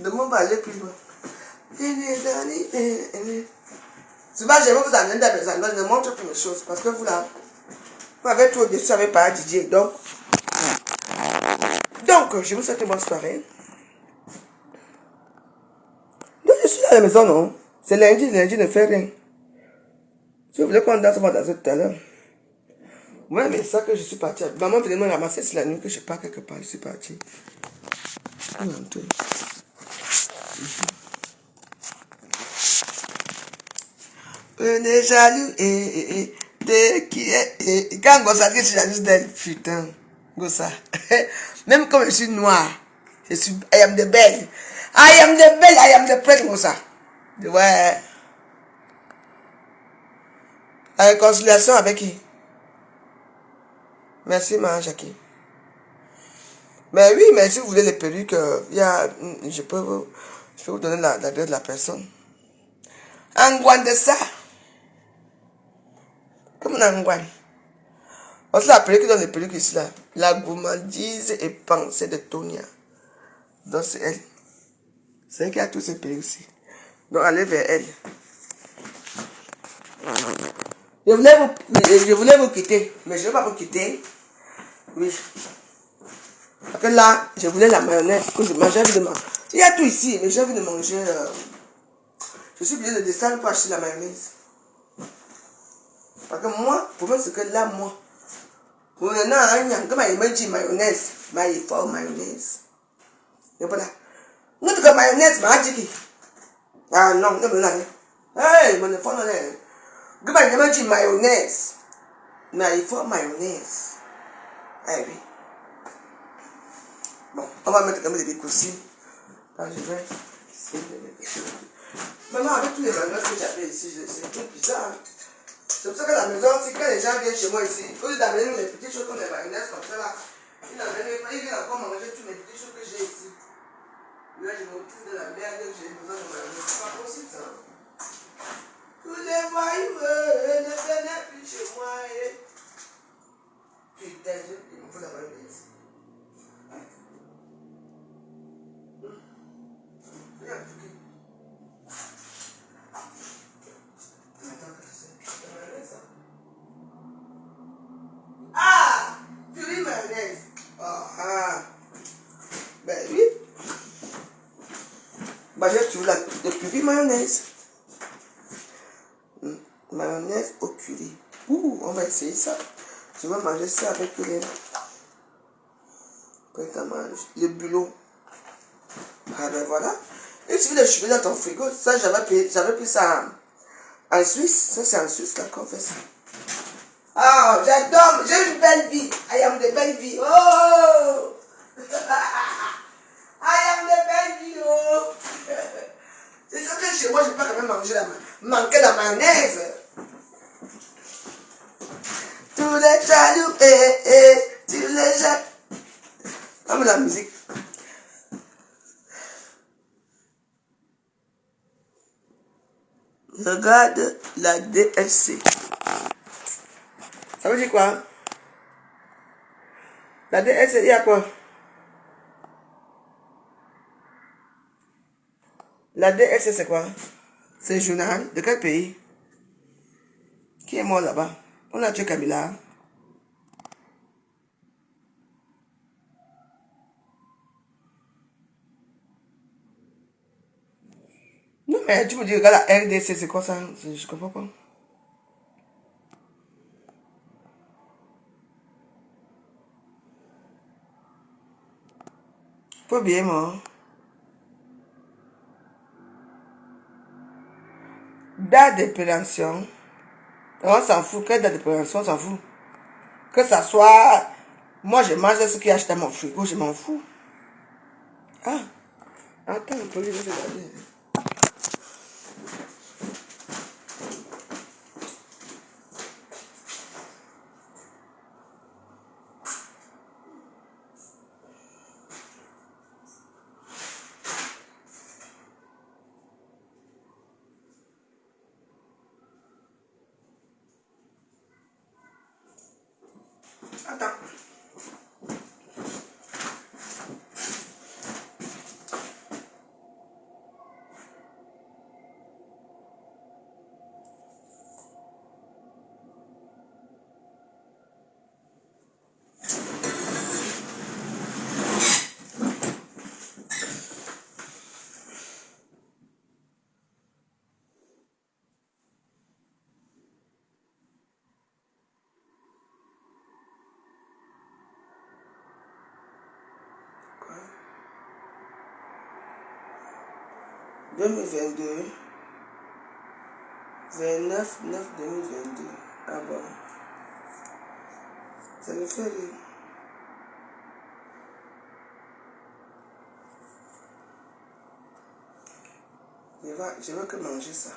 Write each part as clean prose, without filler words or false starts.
Le monde va aller plus loin. Souvent, je vais vous amener dans mes angles, ne montre plus mes choses. Parce que vous là, vous avez trop de ça avec par DJ. Donc, je vous souhaite une bonne soirée. Donc, je suis à la maison, non? C'est lundi ne fait rien. Si vous voulez qu'on danse, on va danser tout à l'heure. Ouais, mais ça que je suis partie. Maman venait me ramasser, c'est la nuit que je pars quelque part. Je suis partie. On est jaloux, de qui est, quand Gossa dit que je suis jalouse d'elle, putain, Gossa. Même comme je suis noire, I am the belle. I am the pretty Gossa. Ouais. La réconciliation avec qui? Merci, ma Jackie. Mais oui, mais si vous voulez les perruques, je peux vous donner l'adresse de la personne. Angwan de ça. Comme on a Angwan. Parce que la perruque dans les perruques ici, là, la gourmandise et pensée de Tonia. Donc c'est elle. C'est elle qui a tous ces perruques ici. Donc allez vers elle. Je voulais vous quitter, mais je ne vais pas vous quitter. Oui. Parce que là, je voulais la mayonnaise que je mangeais évidemment. Il y a tout ici, mais j'ai envie de manger. Je suis obligé de descendre pour acheter la mayonnaise. Parce que moi, pour moi, c'est que là, moi, pour le moment, comme il me dit mayonnaise, il faut mayonnaise. Et voilà. Nous, tu as mayonnaise, magique. Ah non, non, non, non. Hey, mon enfant, non, non. Comme il me dit mayonnaise, mais il faut mayonnaise. Ah oui. Bon, on va mettre comme des cousines. Là, je vais essayer de mettre. Maman, avec tous les mayonnaises que j'avais ici, c'est un peu bizarre. C'est pour ça que la maison, si quand les gens viennent chez moi ici, au lieu d'amener les petites choses comme les mayonnaises comme ça là, ils viennent encore manger toutes les petites choses que j'ai ici. Là, je me retrouve de la merde que j'ai besoin de mayonnaise. C'est pas possible ça. Tous les voyous ne viennent plus chez moi. Putain, il me faut la mayonnaise. Regarde, ah! Purée mayonnaise. Ah! Ben oui. Bah, j'ai trouvé le purée mayonnaise. Mayonnaise au curry. Ouh, on va essayer ça. Je vais manger ça avec le bulot. Ah ben voilà. Il suffit de chuper dans ton frigo. Ça, j'avais pris ça en Suisse. Ça, c'est en Suisse là qu'on fait ça. Ah, j'adore. J'ai une belle vie. I am de belle vie. Oh! I am de belle vie. Oh! C'est ça que chez moi, je peux quand même manquer la mayonnaise. Tous les jaloux, tous les jaloux. Comme la musique. Regarde la DLC. Ça veut dire quoi? La DLC, il y a quoi? La DLC, c'est quoi? C'est un journal. De quel pays? Qui est mort là-bas? On a tué Kabila. Non, mais tu me dis, regarde la RDC, c'est quoi ça? Je comprends pas. Faut bien mort. Date de prévention. On s'en fout. Quelle date de prévention? On s'en fout. Que ça soit. Moi, je mange ce qu'il y a acheté dans mon frigo. Je m'en fous. Ah. Attends un peu, je vais regarder. Attends. 2022. 29/9/2022. Ah bon. Ça me fait rire. Je vais que manger ça.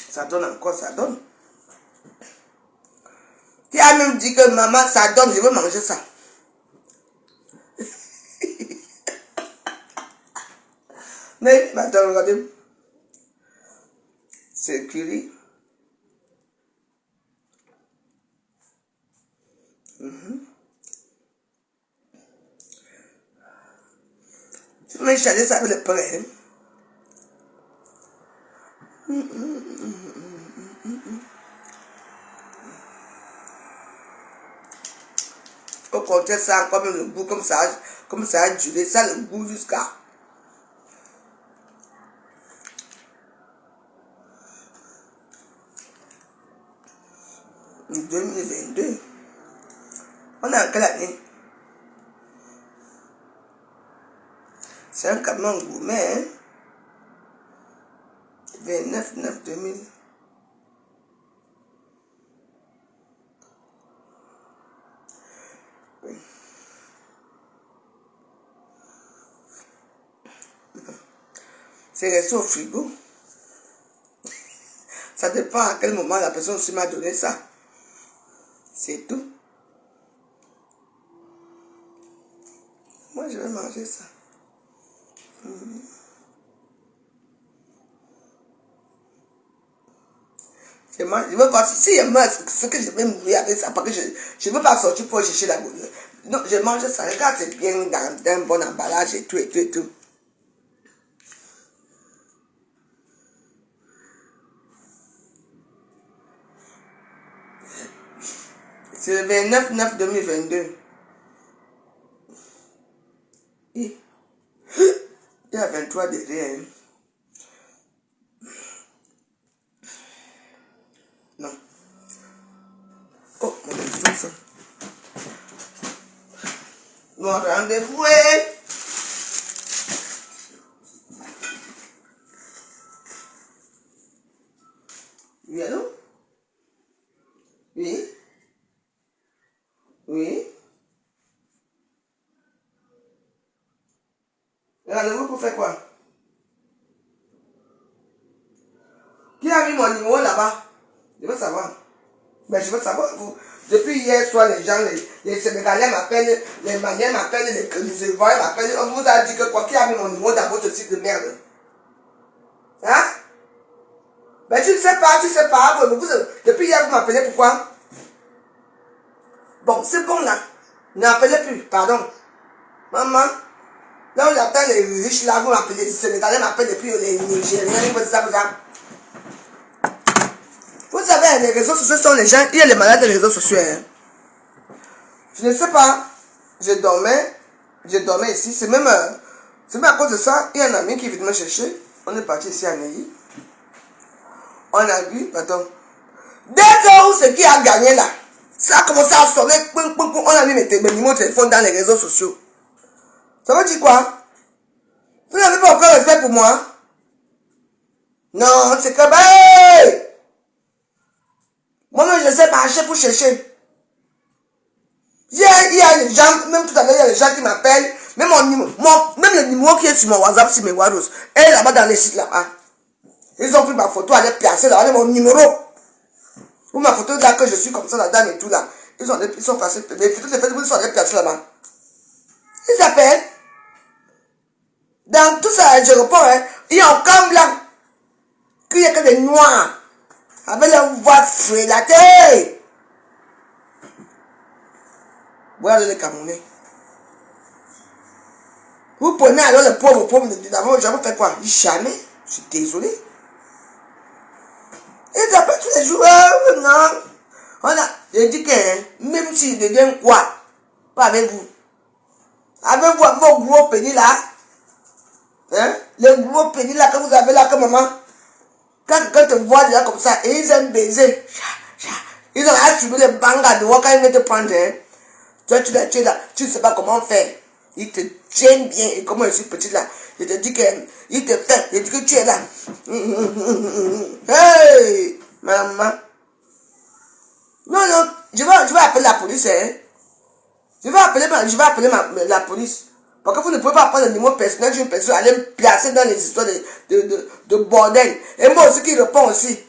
Ça donne encore, ça donne. Qui a même dit que maman, ça donne, je veux manger ça. Mais, maintenant, regardez. C'est curry. Tu peux changer ça avec le pain. Hein? Au contraire, ça a encore même le goût, comme ça a duré, ça le goût jusqu'à. En 2022. On est en quelle année? C'est un camion gourmet, hein? 29/9/2000. Oui. C'est resté au frigo. Ça dépend à quel moment la personne aussi m'a donné ça. C'est tout. Moi, je vais manger ça. Je veux voir si je meurs, ce que je vais mourir avec ça, parce que je ne veux pas sortir pour chercher la boule. Non, je mange ça. Regarde, c'est bien dans un bon emballage et tout, et tout, et tout. C'est le 29/9/2022. Il y a 23 derrière. Hein. Non. Oh, mon Dieu, mon rendez-vous est... Oui, allô? Oui? Oui? Le rendez-vous pour faire quoi? Qui a mis mon numéro là-bas? Je veux savoir. Mais je veux savoir, vous, depuis hier soir, les gens, les Sénégalais m'appellent, les Maliens m'appellent, les Ivoiriens m'appellent. On vous a dit que quoi? Qui a mis mon numéro dans votre site de merde? Hein? Mais tu ne sais pas. Depuis hier, vous m'appelez pourquoi? Bon, c'est bon là. Ne m'appelez plus, pardon. Maman, là où j'attends les riches là, vous m'appelez, les Sénégalais m'appellent depuis les Nigériens, ils font ça. Vous savez, les réseaux sociaux sont les gens, il y a les malades des réseaux sociaux. Hein. Je ne sais pas, je dormais ici, c'est même à cause de ça, il y a un ami qui est venu me chercher, on est parti ici à Neuilly. On a vu, attends, dès que ce qui a gagné là, ça a commencé à sonner, on a mis mes numéros de téléphone dans les réseaux sociaux. Ça veut dire quoi? Vous n'avez pas encore respect pour moi? Non, c'est que hey! Moi-même, je sais marcher pour chercher. Il y a les gens, même tout à l'heure, il y a les gens qui m'appellent, même le numéro qui est sur mon WhatsApp, sur mes Waros, et là-bas dans les sites là-bas. Ils ont pris ma photo, aller placer là, mon numéro. Ou ma photo là, que je suis comme ça, la dame et tout là. Ils sont passés, les photos de Facebook, ils sont allés placer là-bas. Ils appellent. Dans tout ça, l'aéroport, hein, il y a aucun blanc. Qu'il n'y a que des noirs. Avec leur voix frélatée. Voilà les Camerounais. Vous prenez alors les pauvres d'avant, j'avais fait quoi? Jamais. Je suis désolé. Ils appellent tous les jours. Non. Je dis que même s'ils deviennent quoi? Pas avec vous. Avec vos gros pénis là. Hein? Les gros pénis là que vous avez là, que maman. Quand te voit là comme ça, et ils aiment baiser. Ils ont attribué les bangas de voir quand ils viennent te prendre. Hein. Toi, tu es là, tu ne sais pas comment faire. Ils te tiennent bien. Et comment je suis petit là, je te dis qu'il te fait, je dis que tu es là. Hey, maman. Non, non, je vais appeler la police. Hein. Je vais appeler la police. Parce que vous ne pouvez pas prendre le numéro personnel d'une personne, aller me placer dans les histoires de bordel. Et moi aussi qui réponds aussi.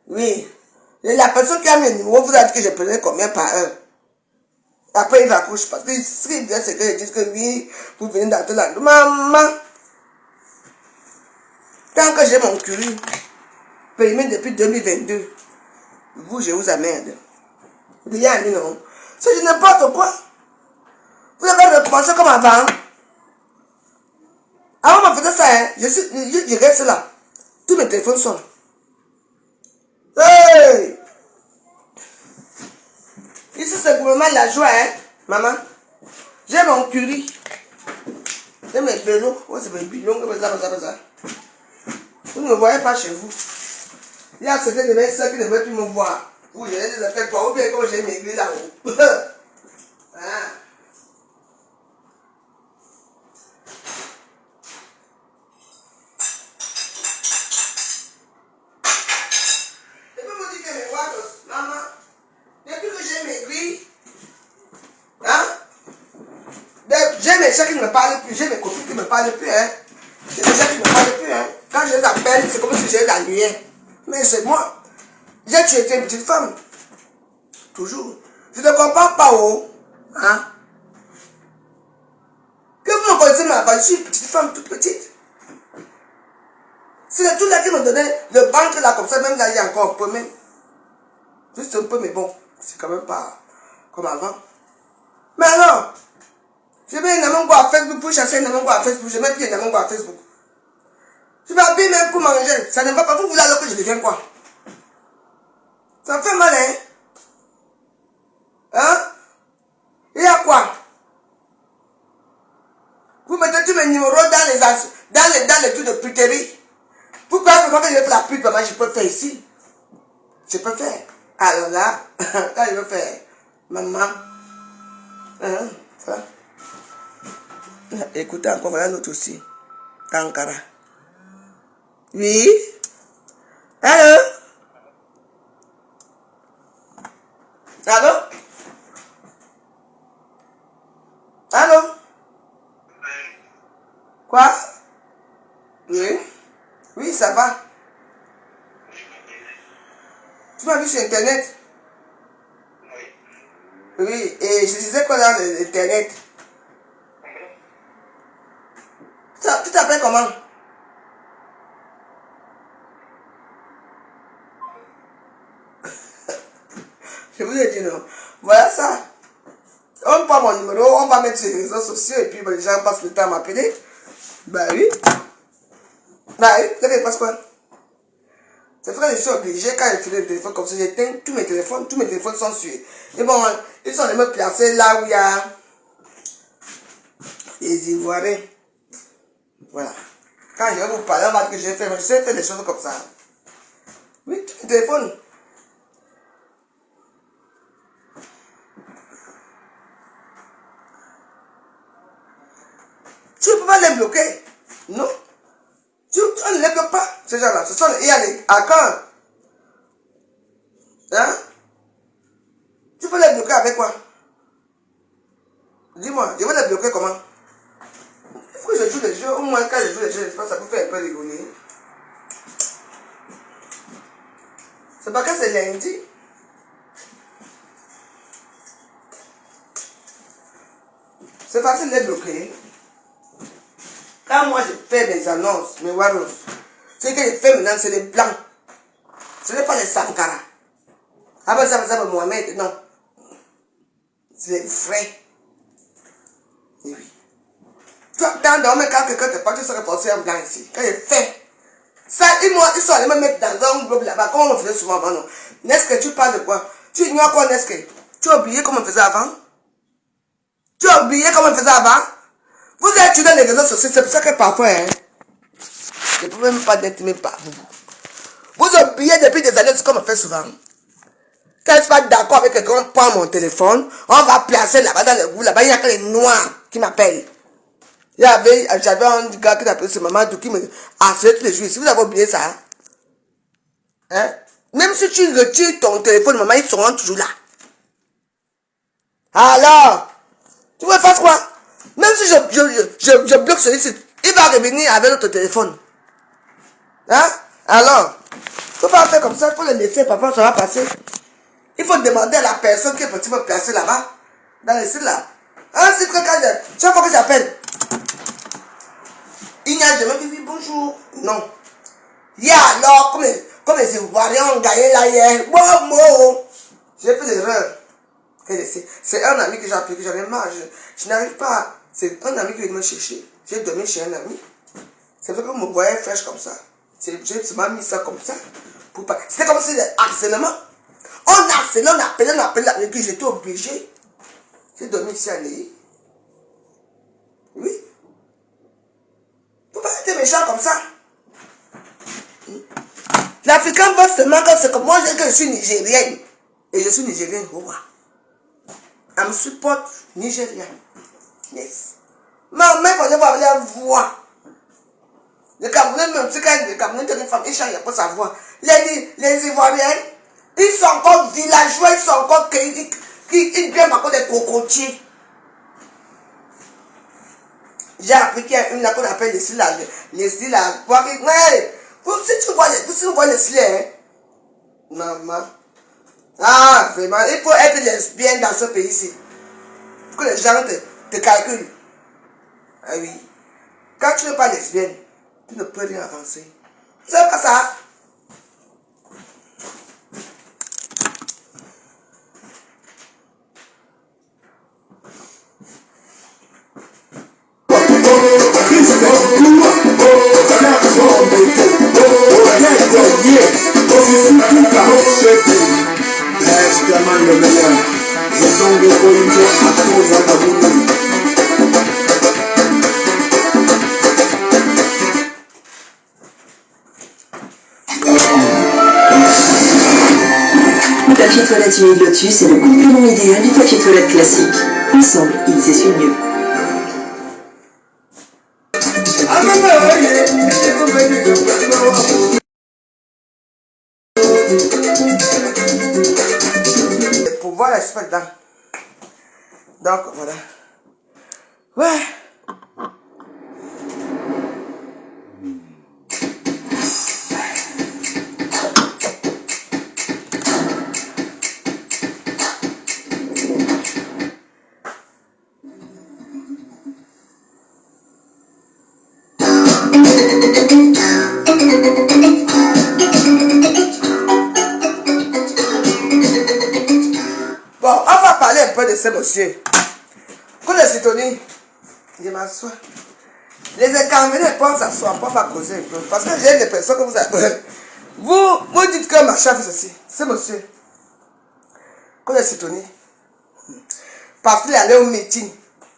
Oui. Et la personne qui a mis le numéro vous a dit que je prenais combien par heure. Après il raccroche parce que ce qu'il dit c'est que je dis que oui, vous venez d'entrer là. Maman. Tant que j'ai mon curry, payé depuis 2022, vous je vous emmerde. Vous dites non. C'est n'importe quoi. Vous avez recommencé comme avant. Avant, on faisait ça, hein. Je reste là. Tous mes téléphones sonnent. Hey! Ici, c'est pour maman la joie, hein, maman. J'ai mon curry. J'ai mes vélos. Oh, c'est mes bidons. Vous ne me voyez pas chez vous. Il y a certains de mes soeurs qui ne veulent plus me voir. Vous, j'ai des affaires quoi. Ou bien comme j'ai maigri là-haut. Ah. J'ai mes chefs qui ne me parlent plus, j'ai mes copines qui ne me parlent plus, hein. J'ai mes chefs qui ne me parlent plus, hein. Quand je les appelle, c'est comme si je les ennuyais. Mais c'est moi. J'ai tué une petite femme. Toujours. Je ne comprends pas, oh. Hein. Que vous me connaissez ma femme, je suis une petite femme toute petite. C'est le tout là qui me donnait le ventre là comme ça, même là il y a encore un peu même. Juste un peu, mais bon, c'est quand même pas comme avant. Mais alors, je mets un amango à Facebook pour chasser un amango à Facebook. Je mets plus un amango à Facebook. Je m'habille même pour manger. Ça ne va pas. Vous voulez alors que je devienne quoi? Ça fait mal, hein? Hein? Il y a quoi? Vous mettez tous mes numéros dans les trucs de puterie. Pourquoi vraiment que je fais la pute, maman, je peux faire ici? Je peux faire. Alors là, quand je veux faire, maman, hein, ça. Écoutez encore, voilà notre aussi. Ankara. Oui? Allô? Allô? Allô? Quoi? Oui? Oui, ça va. Tu m'as vu sur Internet? Oui, et je disais quoi dans Internet? Tu t'appelles comment? Je vous ai dit non. Voilà ça. On prend mon numéro, on va mettre sur les réseaux sociaux et puis les gens passent le temps à m'appeler. Bah oui. Bah oui, vous savez, passe quoi? C'est vrai que je suis obligé, quand je fais le téléphone comme ça, j'éteins tous mes téléphones sont sur. Et bon, ils sont les me placer là où il y a les Ivoiriens. Voilà. Quand je vais vous parler, on va dire que je sais faire des choses comme ça. Oui, tous mes téléphones. Tu ne peux pas les bloquer. Non. Tu ne les bloques pas, ces gens-là. Ce sont les hackers. Hein? Tu peux les bloquer avec quoi? Dis-moi, je vais les bloquer comment? Il faut que je joue les jeux. Au moins, quand je joue les jeux, ça peut faire un peu rigoler. C'est pas que c'est lundi. C'est facile de les bloquer. Quand moi je fais des annonces, mes warros, ce que je fais maintenant, c'est les blancs. Ce n'est pas les Sankara. Après ça, Mohamed, non. C'est les frais. Et oui. Quand quelqu'un te parle, tu serais forcé en blanc ici. Quand je fais ça, ils sont allés me mettre dans un globe là-bas, comme on faisait souvent avant. N'est-ce que tu parles de quoi? Tu ignores quoi, n'est-ce que? Tu as oublié comment on faisait avant? Tu as oublié comment on faisait avant? Vous êtes tués dans les réseaux sociaux, c'est pour ça que parfois, hein, je ne peux même pas d'être même par vous. Vous oubliez depuis des années ce qu'on me fait souvent. Quand je suis pas d'accord avec quelqu'un, on prend mon téléphone, on va placer là-bas dans le goût, là-bas, il n'y a que les noirs qui m'appellent. J'avais un gars qui appelait ce Mamadou qui me harcelait tous les jours. Si vous avez oublié ça, hein? Même si tu retires ton téléphone, maman, ils seront toujours là. Alors, tu veux faire quoi? Même si je bloque celui-ci, il va revenir avec notre téléphone. Hein? Alors, il ne faut pas faire comme ça, il faut le laisser, parfois ça va passer. Il faut demander à la personne qui est petit me placer là-bas, dans le site là. Hein, c'est quand chaque fois que j'appelle, il n'y a jamais dit oui, bonjour. Non. Il y a alors, comme les Ivoiriens ont gagné là hier, bon mot. J'ai fait l'erreur. C'est un ami que j'ai appelé, que j'en ai marre. Je n'arrive pas. C'est un ami qui vient me chercher. J'ai dormi chez un ami. C'est vrai qu'on me voyait fraîche comme ça. J'ai seulement mis ça comme ça. C'était comme si c'était harcèlement. On harcelait, on appelait, et puis j'étais obligé. J'ai dormi ici à Néhi. Oui. Faut pas être méchant comme ça. L'Africain va seulement quand c'est comme moi, je suis nigérienne. Et je suis nigérienne. Oh, I me support Nigérien. Yes. Mais il faut avoir la voix. Les Camerounais, même si les Camerounais ont une femme, ils changent pas sa voix. Les Ivoiriens, ils sont encore villageois, ils sont encore ils viennent encore des cocotiers. J'ai appris qu'il y a une là qu'on appelle les styles. Si tu vois les styles, hein, maman. Ah, vraiment, il faut être lesbienne dans ce pays-ci. Pour que les gens te calculent. Ah oui. Quand tu n'es pas lesbienne, tu ne peux rien avancer. C'est pas ça. Le papier toilette humide Lotus est le complément idéal du papier toilette classique. Ensemble, ils s'essuient mieux. Pour voir la super dedans. Donc voilà. Ouais. Bon, on va parler un peu de ce monsieur. Pour le Sidonie, je m'assois. Les incarnés peuvent s'asseoir, peuvent pas causer un peu. Parce que j'ai des personnes que vous avez. Vous dites que ma chef fait ceci. Ce monsieur. Pour le Sidonie. Parce qu'il allait au meeting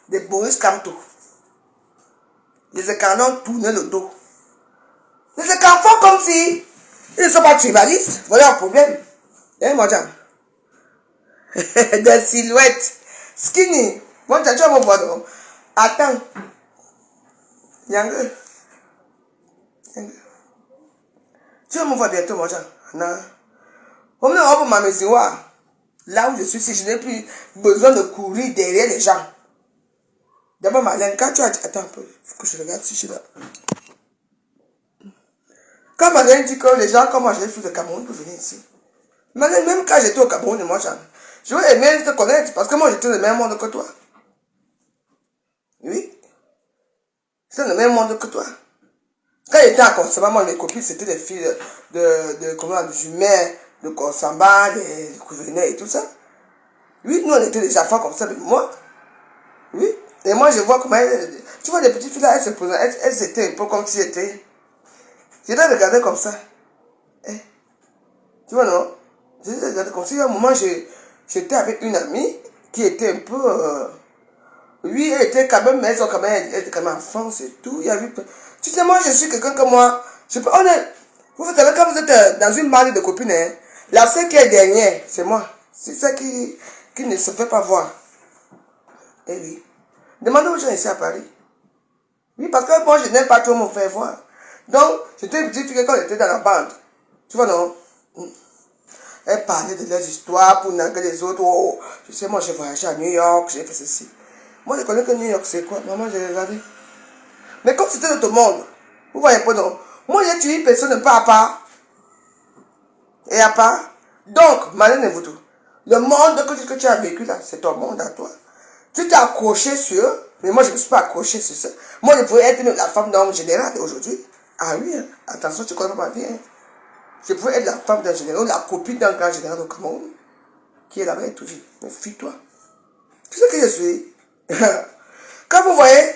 de Boris Kamto. Les incarnés ont tourné le dos. Les incarnés font comme si ils ne sont pas tribalistes. Voilà un problème. Eh, mon diable. Des silhouettes. Skinny. Bon, tu vas me voir. Attends. Yang. Tu vas me voir bientôt, mon diable. Non. Au moins, on va m'amener. Là où je suis, si je n'ai plus besoin de courir derrière les gens. D'abord, Marlène, quand tu as dit, attends un peu, il faut que je regarde si je suis là. Quand Marlène dit que les gens, comme moi, j'ai fait le Cameroun pour venir ici. Marlène, même quand j'étais au Cameroun, moi, je veux aimer te connaître parce que moi, j'étais dans le même monde que toi. Oui. C'est dans le même monde que toi. Quand j'étais à Konsamba, moi, mes copines, c'était des filles de Jumet, de Konsamba, des Kouvenets et tout ça. Oui, nous, on était déjà femmes comme ça, mais moi, oui. Et moi, je vois comment tu vois, les petites filles là, elles se posaient, elles étaient un peu comme si elles étaient. Je les regardais comme ça. Eh. Tu vois, non? Je les regardais comme ça. À un moment, j'étais avec une amie qui était un peu. Oui, elle était quand même, mais elle était quand même en France et tout. Il y avait, tu sais, moi, je suis quelqu'un comme moi. Vous savez, quand vous êtes dans une bande de copines, hein, la seule qui est dernière, c'est moi. C'est ça qui ne se fait pas voir. Eh oui. Demandez aux gens ici à Paris. Oui, parce que moi, je n'aime pas trop me faire voir. Donc, j'étais une petite fille quand j'étais dans la bande. Tu vois, non? Elle parlait de leurs histoires pour narguer les autres. Oh, je sais, moi, j'ai voyagé à New York, j'ai fait ceci. Moi, je connais que New York, c'est quoi? Maman, j'ai regardé. Mais comme c'était notre monde, vous voyez pas, non? Moi, j'ai tué une personne pas à part. Et à part. Donc, Marlène et vous tout. Le monde que tu as vécu là, c'est ton monde à toi. Tu t'es accroché sur eux, mais moi je ne me suis pas accroché sur ça. Moi je pouvais être la femme d'homme général aujourd'hui. Ah oui, hein. Attention, tu ne connais pas ma vie. Hein. Je pouvais être la femme d'un général, la copine d'un grand général au Cameroun, qui est là-bas et tout. Mais fuis-toi. Tu sais qui je suis. Quand vous voyez,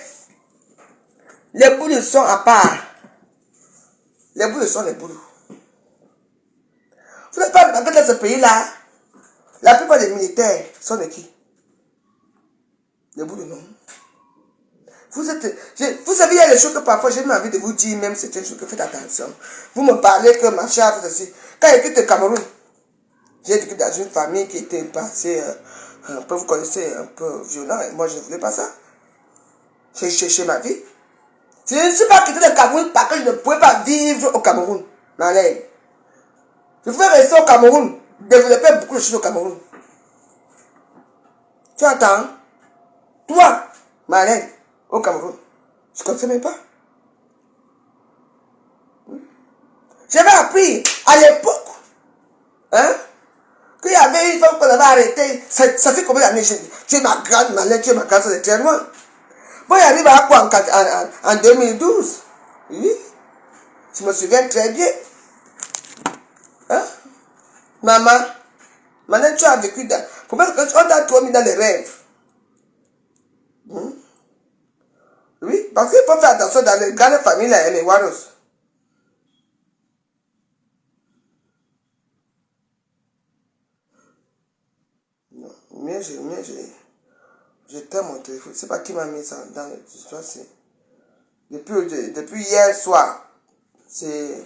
les boules sont à part. Les boules sont les boules. Vous n'êtes pas dans ce pays-là. La plupart des militaires sont de qui? Les boules, non. Vous savez, il y a des choses que parfois j'ai même envie de vous dire, même certaines choses que faites attention. Vous me parlez que ma chère, ceci. Quand j'ai quitté le Cameroun, j'ai été dans une famille qui était passée un peu, vous connaissez, un peu violent, et moi je ne voulais pas ça. J'ai cherché ma vie. Je ne suis pas quitté le Cameroun parce que je ne pouvais pas vivre au Cameroun. Malène. Je pouvais rester au Cameroun, développer beaucoup de choses au Cameroun. Tu entends? Toi, Malène, au Cameroun, je ne connaissais même pas. J'avais appris à l'époque, hein, qu'il y avait une femme qu'on avait arrêtée. Ça fait combien d'années? Tu es ma grande Malène, tu es ma grande soeur de très loin. Bon, il arrive à quoi en 2012? Oui, je me souviens très bien. Hein? Maman, maintenant tu as vécu dans... Pourquoi on t'a trop mis dans les rêves? Oui, parce qu'il faut faire attention dans les grandes familles, là, les Waros. Non, j'éteins mon téléphone. C'est pas qui m'a mis ça dans l'histoire, c'est... Depuis hier soir, c'est...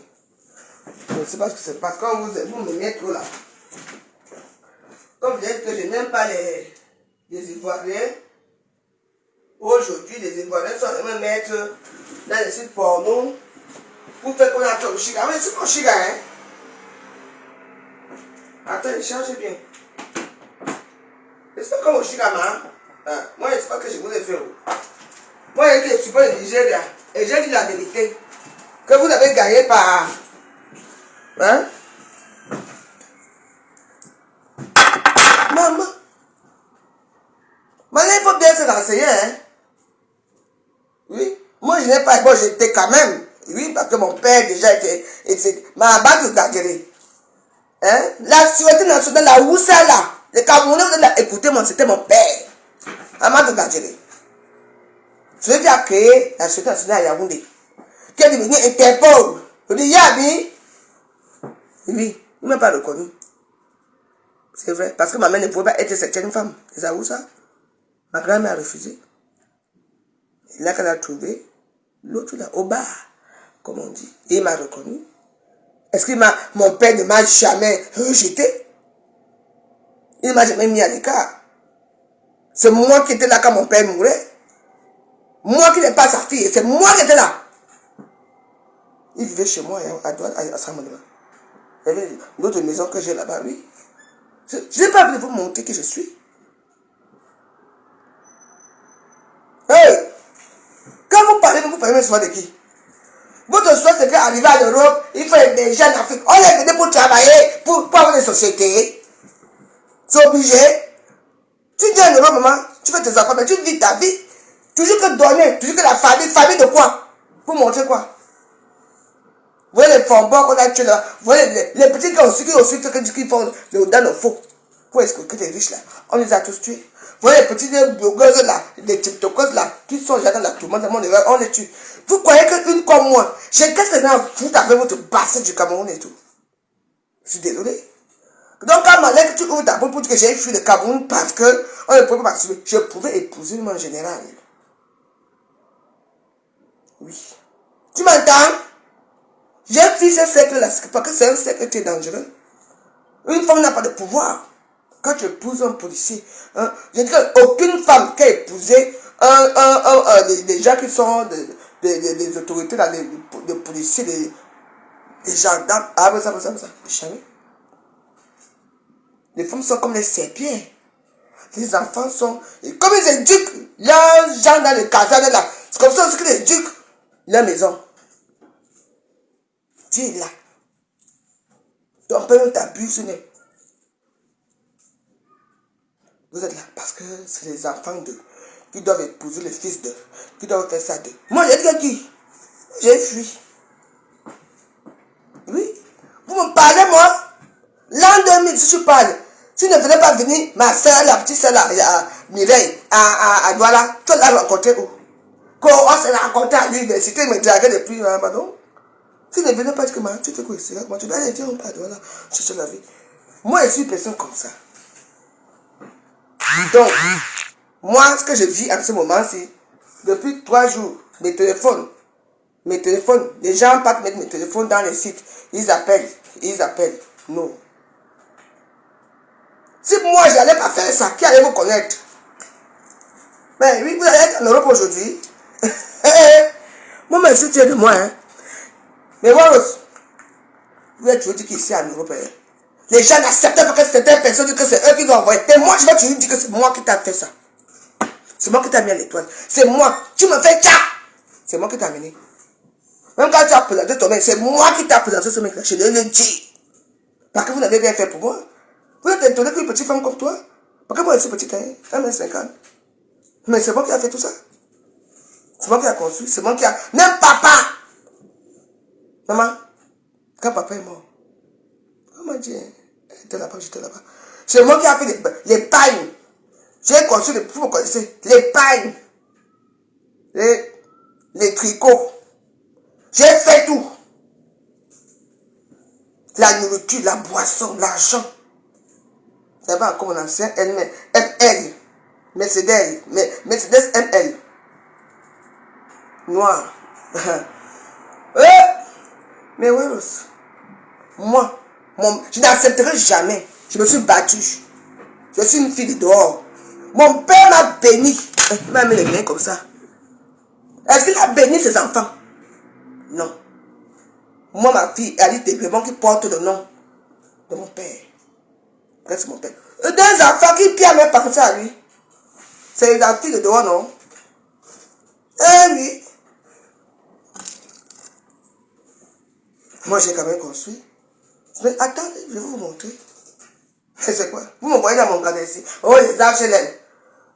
Je ne sais pas ce que c'est parce que quand vous me mettez trop là. Comme vous dites que je n'aime pas les Ivoiriens, aujourd'hui les Ivoiriens sont en train de me mettre dans les sites porno pour faire qu'on attend le chiga. Oui, c'est mon chiga, hein. Attends, il change bien. C'est pas comme au chiga, hein. Moi, c'est pas que je vous ai fait. Moi, je suis pas le Nigeria et j'ai dit la vérité que vous avez gagné par... Hein? Maman. Maintenant, il faut bien se renseigner, hein? Oui. Moi, je n'ai pas... Bon, j'étais quand même... Oui, parce que mon père déjà était ma banque de Gagéré. Hein? La sûreté nationale, la Oussa, là. Les Camerounais, vous allez écouter, c'était mon père. Maman de Gagéré. Celui qui a créé la sûreté nationale à Yaoundé. Qui est devenu Interpol. Je dis, Yabi. Oui, il ne m'a pas reconnu. C'est vrai, parce que ma mère ne pouvait pas être certaine femme. C'est ça où ça? Ma grand-mère a refusé. Et là qu'elle a trouvé, l'autre là, au bar, comme on dit. Et il m'a reconnu. Est-ce que mon père ne m'a jamais rejeté? Il ne m'a jamais mis à l'écart. C'est moi qui étais là quand mon père mourait. Moi qui n'ai pas sa fille, c'est moi qui étais là. Il vivait chez moi à Saint-Monument. Il y avait une autre maison que j'ai là-bas, oui. Je n'ai pas voulu vous montrer qui je suis. Hey! Quand vous parlez souvent de qui? Votre soir, c'est qu'arriver à l'Europe, il faut des gens en Afrique. On est venu pour travailler, pour avoir des sociétés. C'est obligé. Tu viens en Europe, maman, tu fais tes enfants, mais tu vis ta vie. Toujours que donner, toujours que la famille de quoi? Pour montrer quoi? Vous voyez les fambons qu'on a tués là, vous voyez les petits gars aussi qui font dans le faux. Pour escroquer les riches là, on les a tous tués. Vous voyez les petits blogueuses là, les tiktokeuses là, qui sont déjà dans la tourmente, on les tue. Vous croyez qu'une comme moi, qu'est-ce que j'ai à foutre avec votre bassin du Cameroun et tout? Je suis désolé. Donc quand Malek, tu ouvres ta bouche pour dire que j'ai fui le Cameroun parce qu'on ne pouvait pas participer, je pouvais épouser mon général. Oui. Tu m'entends? J'ai fui ce cercle là, parce que c'est un cercle qui est dangereux. Une femme n'a pas de pouvoir. quand tu épouses un policier, hein, je dis qu'aucune femme qui a épousé les gens qui sont des autorités, là, des policiers, des gendarmes, ça, jamais. Les femmes sont comme les serpillères. Les enfants sont, comme ils éduquent leurs gens dans les casernes là, c'est comme ça aussi qu'ils éduquent leur maison. Dieu est là. Ton père t'abuse. Vous êtes là parce que c'est les enfants d'eux qui doivent épouser les fils d'eux, qui doivent faire ça d'eux. Moi, j'ai dit qui? J'ai fui. Oui. Vous me parlez, moi? L'an 2000, si je parle, si ne venais pas venir, ma soeur, la petite soeur, là, Mireille, à Douala, tu l'as rencontré où? Quand on s'est rencontré à l'université, il me draguait depuis, pardon. Si ne venais pas, tu fais quoi ici? Moi, tu dois aller dire, on parle, voilà, chercher la vie. Moi, je suis une personne comme ça. Donc, moi, ce que je vis en ce moment, c'est, depuis 3 jours, mes téléphones, les gens partent mettre mes téléphones dans les sites, ils appellent, non. Si moi, je n'allais pas faire ça, qui allait vous connaître? Ben oui, vous allez être en Europe aujourd'hui. Moi, merci, tu es de moi, hein. Mais Waros, vous êtes toujours dit qu'ici en Europe, hein, les gens n'acceptent pas que certaines personnes disent que c'est eux qui doivent envoyer. Mais moi, je vais toujours dire que c'est moi qui t'ai fait ça. C'est moi qui t'ai mis à l'étoile. C'est moi. Tu me fais tcha. C'est moi qui t'ai amené. Même quand tu as présenté ton mec, c'est moi qui t'ai présenté ce mec-là. Je le dis. Parce que vous n'avez rien fait pour moi. Vous êtes étonné qu'une petite femme comme toi. Parce que moi, je suis petite, hein, 1m50. Mais c'est moi qui a fait tout ça. C'est moi qui a construit. C'est moi qui a... Même papa. Maman, quand papa est mort, on m'a dit, j'étais là-bas. C'est moi qui a fait les pagnes. J'ai construit, vous connaissez, les pagnes. Les tricots. J'ai fait tout. La nourriture, la boisson, l'argent. C'est pas encore mon ancien ML. Mercedes ML. Noir. Mais ouais, moi, je n'accepterai jamais. Je me suis battue. Je suis une fille de dehors. Mon père m'a béni. Il m'a mis les mains comme ça. Est-ce qu'il a béni ses enfants? Non. Moi, ma fille, Alice Degrébon, qui porte le nom de mon père. C'est mon père. Des enfants qui a même pas ça à lui. C'est les filles de dehors, non? Eh oui. Moi, j'ai quand même construit. Mais attendez, je vais vous montrer. C'est quoi? Vous me voyez dans mon gardien ici. Oh, les HLM.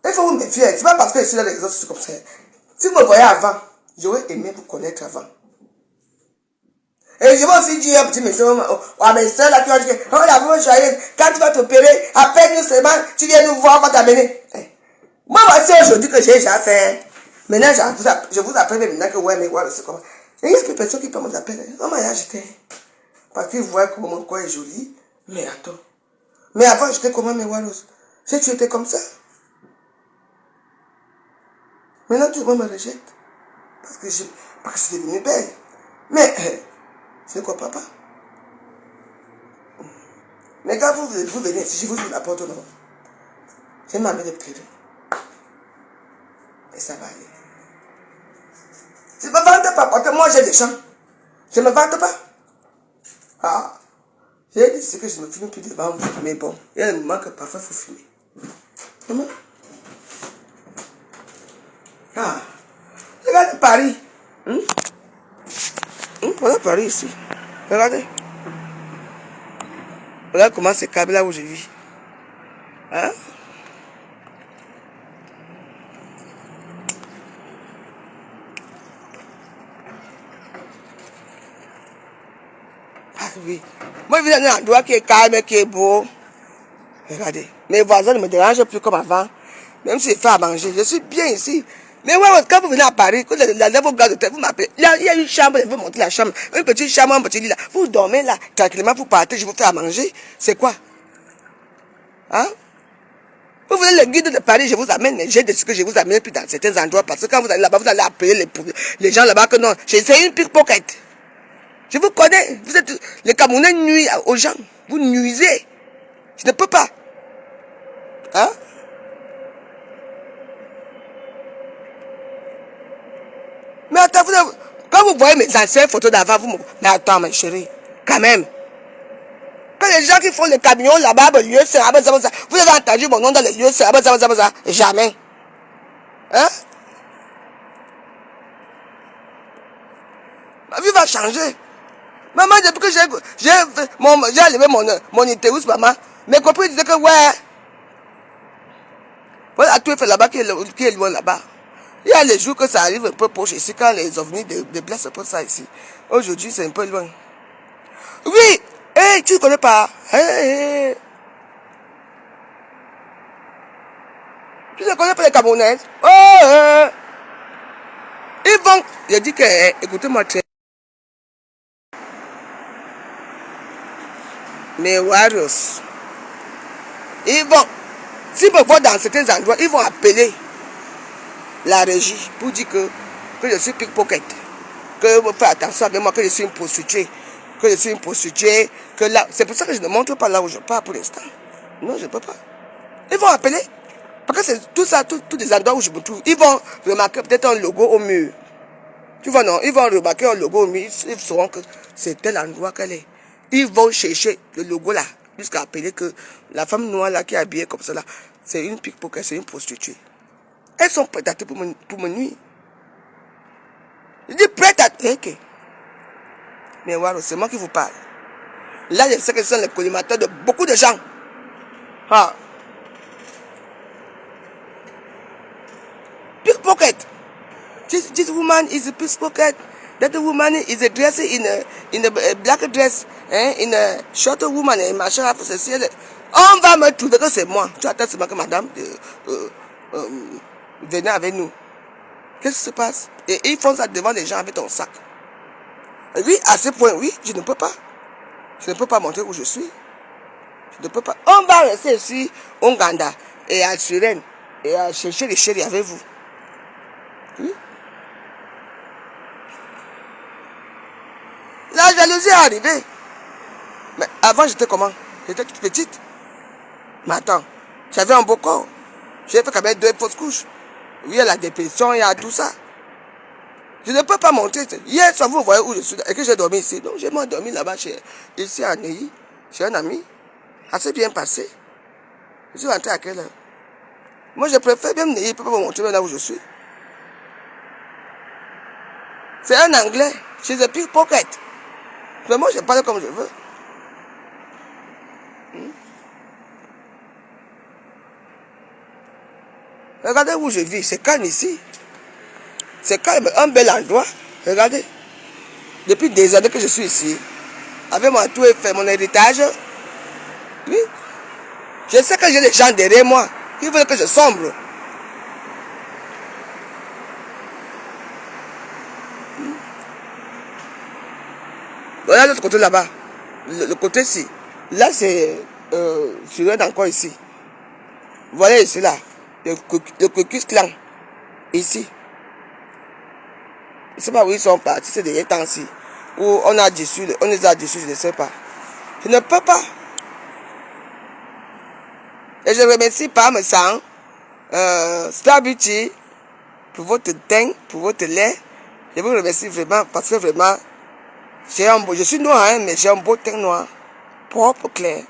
Il faut vous méfier. C'est pas parce que je suis dans les autres, c'est comme ça. Si vous me voyez avant, j'aurais aimé vous connaître avant. Et je vais aussi dire à un petit monsieur, à mes soeurs là qui ont dit, oh la bonne joyeuse, quand tu vas t'opérer, appelle-nous seulement, tu viens nous voir, on va t'amener. Moi, voici aujourd'hui que j'ai déjà fait. Maintenant, je vous appelle maintenant que ouais, mais voilà, c'est comment. Il n'y a plus personne qui peut me appeler. On m'a acheté. Parce qu'ils voient que mon corps est joli. Mais attends. Mais avant, j'étais comment, mes Wallos? Si tu étais comme ça. Maintenant, tout le monde me rejette. Parce que je suis devenue belle. Mais, c'est quoi, papa? Mais quand vous venez, si je vous apporte non. Je vais m'amener de pleurer. Et ça va aller. Je ne me vante pas, parce que moi j'ai des champs. Je ne me vante pas. Ah. J'ai dit que je ne me filme plus devant vous, mais bon, il y a un moment que parfois il faut filmer. Comment? Ah. Regardez Paris. Voilà Paris ici. Regardez. Regarde comment c'est câble là où je vis. Hein? Ah oui. Moi, je vis dans un endroit qui est calme, qui est beau. Regardez. Mes voisins ne me dérangent plus comme avant. Même si je fais à manger. Je suis bien ici. Mais ouais, quand vous venez à Paris, quand vos gars de tête, vous m'appelez. Il y a une chambre, je vais monter la chambre. Une petite chambre, un petit lit là. Vous dormez là, tranquillement, vous partez, je vous fais à manger. C'est quoi? Hein? Vous venez le guide de Paris, je vous amène. J'ai de ce que je vous amène plus dans certains endroits. Parce que quand vous allez là-bas, vous allez appeler les gens là-bas que non. C'est une pickpocket. Je vous connais. Vous êtes, les Camerounais nuisent aux gens. Vous nuisez. Je ne peux pas. Hein? Mais attends, quand vous voyez mes anciennes photos d'avant, vous me... Mais attends, ma chérie, quand même. Quand les gens qui font les camions là-bas, vous avez entendu mon nom dans les lieux, jamais. Hein? Ma vie va changer. Maman, depuis que j'ai enlevé mon utérus, maman, mes copines disaient que ouais, voilà, tout est fait là-bas qui est loin là-bas. Il y a les jours que ça arrive un peu proche ici, quand les ovnis déplacent un peu ça ici. Aujourd'hui, c'est un peu loin. Oui! Hey, tu ne connais pas? Hey. Tu ne connais pas les Camerounaises? Oh! Ils vont... Je dis que, écoutez-moi très... Mes warriors, ils vont... S'ils me voient dans certains endroits, ils vont appeler la régie pour dire que je suis pickpocket. Que me faire attention avec moi, que je suis une prostituée. Que je suis une prostituée. Que là... C'est pour ça que je ne montre pas là où je pars pour l'instant. Non, je ne peux pas. Ils vont appeler. Parce que c'est tout ça, tous les endroits où je me trouve. Ils vont remarquer peut-être un logo au mur. Tu vois, non? Ils vont remarquer un logo au mur. Ils sauront que c'est tel endroit qu'elle est. Ils vont chercher le logo là. Jusqu'à appeler que la femme noire là qui est habillée comme ça là, c'est une pickpocket, c'est une prostituée. Elles sont prêtes à tout pour me nuire. Je dis prête à... Ok. Mais voilà, c'est moi qui vous parle. Là, je sais que ce sont les collimateurs de beaucoup de gens. Ah. Pickpocket. This woman is a pickpocket. That woman is dressed in a black dress, hein, in a short woman, et machin, on va me trouver que c'est moi. Tu attends seulement que madame venez avec nous. Qu'est-ce qui se passe? Et ils font ça devant les gens avec ton sac. Oui, à ce point, oui, je ne peux pas. Je ne peux pas montrer où je suis. Je ne peux pas. On va rester ici, au Nganda, et à Suren, et à chercher les chéris avec vous. Oui. La jalousie est arrivée. Mais avant, j'étais comment? J'étais toute petite. Mais attends, j'avais un beau corps. J'ai fait quand même 2 fausses couches. Oui, il y a la dépression, il y a tout ça. Je ne peux pas montrer. Hier soir, vous voyez où je suis et que j'ai dormi ici. Donc, j'ai dormi là-bas, ici à Neuilly, chez un ami. Assez bien passé. Je suis rentré à quelle heure? Moi, je préfère même Neuilly, pour pas me montrer là où je suis. C'est un anglais. She's a pickpocket. Mais moi, je parle comme je veux. Regardez où je vis. C'est calme ici. C'est calme. Un bel endroit. Regardez. Depuis des années que je suis ici. Avec mon tout fait, mon héritage. Oui. Je sais que j'ai des gens derrière moi. Qui veulent que je sombre. Voilà l'autre côté là-bas. Le côté-ci. Là, c'est sur encore ici. Voilà ici, là. Le Caucus Clan. Ici. Je ne sais pas où ils sont partis ces derniers temps-ci. Où on les a déçus, je ne sais pas. Je ne peux pas. Et je remercie Parmesan, Star Beauty, pour votre teint, pour votre lait. Je vous remercie vraiment parce que vraiment, je suis noir, hein, mais j'ai un beau teint noir, propre, clair.